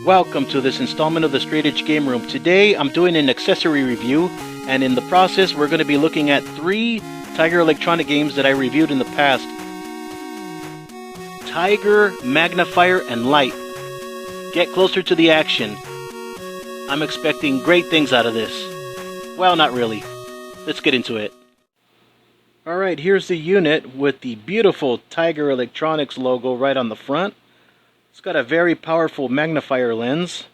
Welcome to this installment of the Straight Edge Game Room. Today I'm doing an accessory review, and in the process we're going to be looking at 3 Tiger Electronic games that I reviewed in the past. Tiger, Magnifier, and Light. Get closer to the action. I'm expecting great things out of this. Well, not really. Let's get into it. Alright, here's the unit with the beautiful Tiger Electronics logo right on the front. It's got a very powerful magnifier lens.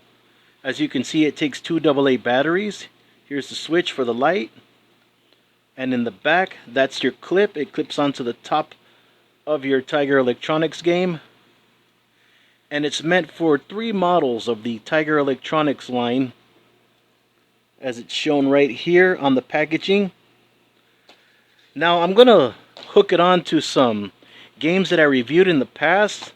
As you can see, it takes 2 AA batteries. Here's the switch for the light. And in the back, that's your clip. It clips onto the top of your Tiger Electronics game. And it's meant for 3 models of the Tiger Electronics line, as it's shown right here on the packaging. Now I'm going to hook it on to some games that I reviewed in the past,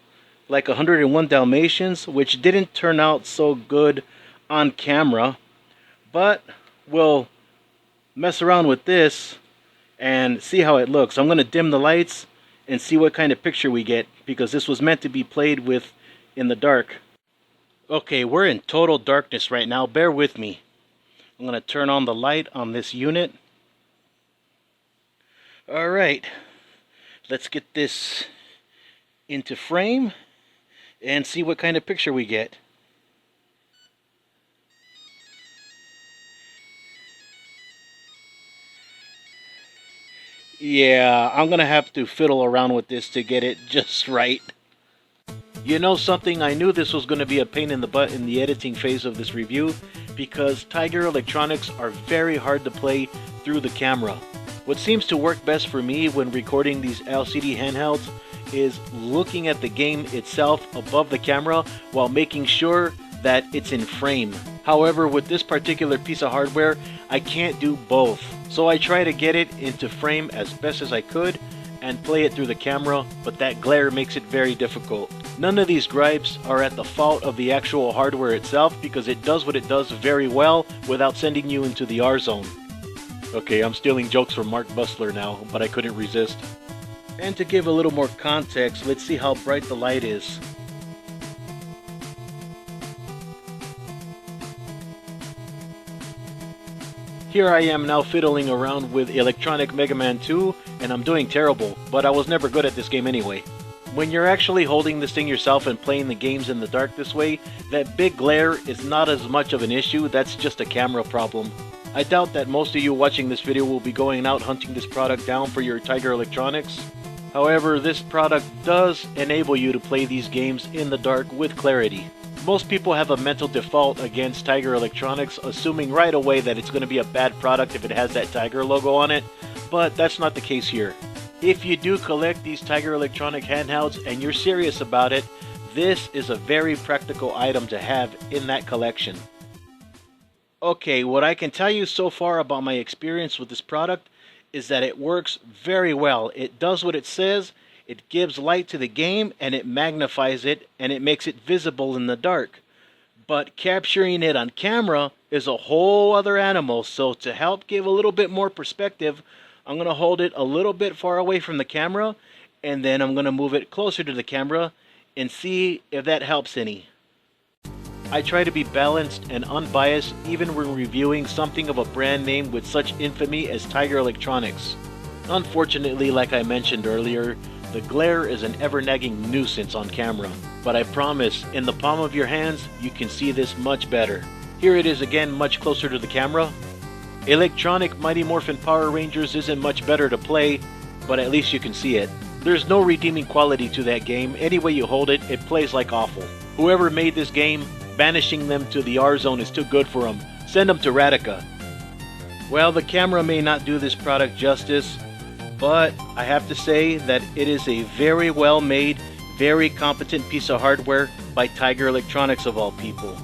like 101 Dalmatians, which didn't turn out so good on camera, but we'll mess around with this and see how it looks. I'm going to dim the lights and see what kind of picture we get, because this was meant to be played with in the dark. Okay, we're in total darkness right now. Bear with me. I'm going to turn on the light on this unit. Alright, let's get this into frame and see what kind of picture we get. Yeah, I'm gonna have to fiddle around with this to get it just right. You know something, I knew this was gonna be a pain in the butt in the editing phase of this review, because Tiger Electronics are very hard to play through the camera. What seems to work best for me when recording these LCD handhelds is looking at the game itself above the camera while making sure that it's in frame. However, with this particular piece of hardware, I can't do both. So I try to get it into frame as best as I could and play it through the camera, but that glare makes it very difficult. None of these gripes are at the fault of the actual hardware itself, because it does what it does very well without sending you into the R zone. Okay, I'm stealing jokes from Mark Bustler now, but I couldn't resist. And to give a little more context, let's see how bright the light is. Here I am now fiddling around with Electronic Mega Man 2, and I'm doing terrible, but I was never good at this game anyway. When you're actually holding this thing yourself and playing the games in the dark this way, that big glare is not as much of an issue. That's just a camera problem. I doubt that most of you watching this video will be going out hunting this product down for your Tiger Electronics. However, this product does enable you to play these games in the dark with clarity. Most people have a mental default against Tiger Electronics, assuming right away that it's going to be a bad product if it has that Tiger logo on it, but that's not the case here. If you do collect these Tiger Electronic handhelds and you're serious about it, this is a very practical item to have in that collection. Okay, what I can tell you so far about my experience with this product is that it works very well. It does what it says, it gives light to the game, and it magnifies it, and it makes it visible in the dark. But capturing it on camera is a whole other animal, so to help give a little bit more perspective, I'm going to hold it a little bit far away from the camera, and then I'm going to move it closer to the camera and see if that helps any. I try to be balanced and unbiased even when reviewing something of a brand name with such infamy as Tiger Electronics. Unfortunately, like I mentioned earlier, the glare is an ever-nagging nuisance on camera. But I promise, in the palm of your hands, you can see this much better. Here it is again, much closer to the camera. Electronic Mighty Morphin Power Rangers isn't much better to play, but at least you can see it. There's no redeeming quality to that game. Any way you hold it, it plays like awful. Whoever made this game, banishing them to the R zone is too good for them. Send them to Radica. Well, the camera may not do this product justice, but I have to say that it is a very well made, very competent piece of hardware by Tiger Electronics of all people.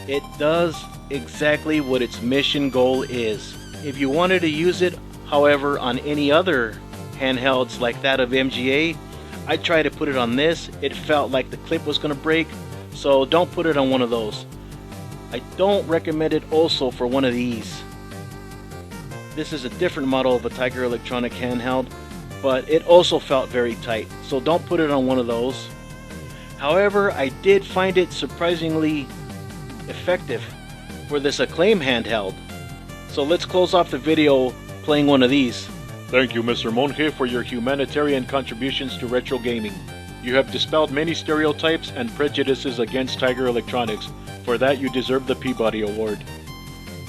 It does exactly what its mission goal is. If you wanted to use it, however, on any other handhelds like that of MGA, I tried to put it on this. It felt like the clip was going to break, so don't put it on one of those. I don't recommend it also for one of these. This is a different model of a Tiger Electronic handheld, but it also felt very tight, so don't put it on one of those. However, I did find it surprisingly effective for this Acclaim handheld. So let's close off the video playing one of these. Thank you, Mr. Monge, for your humanitarian contributions to retro gaming. You have dispelled many stereotypes and prejudices against Tiger Electronics. For that, you deserve the Peabody Award.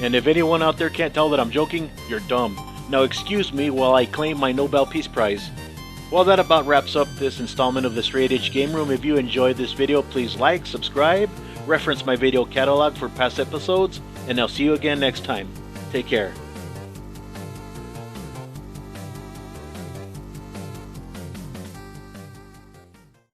And if anyone out there can't tell that I'm joking, you're dumb. Now excuse me while I claim my Nobel Peace Prize. Well, that about wraps up this installment of the Straight Edge Game Room. If you enjoyed this video, please like, subscribe, reference my video catalog for past episodes, and I'll see you again next time. Take care.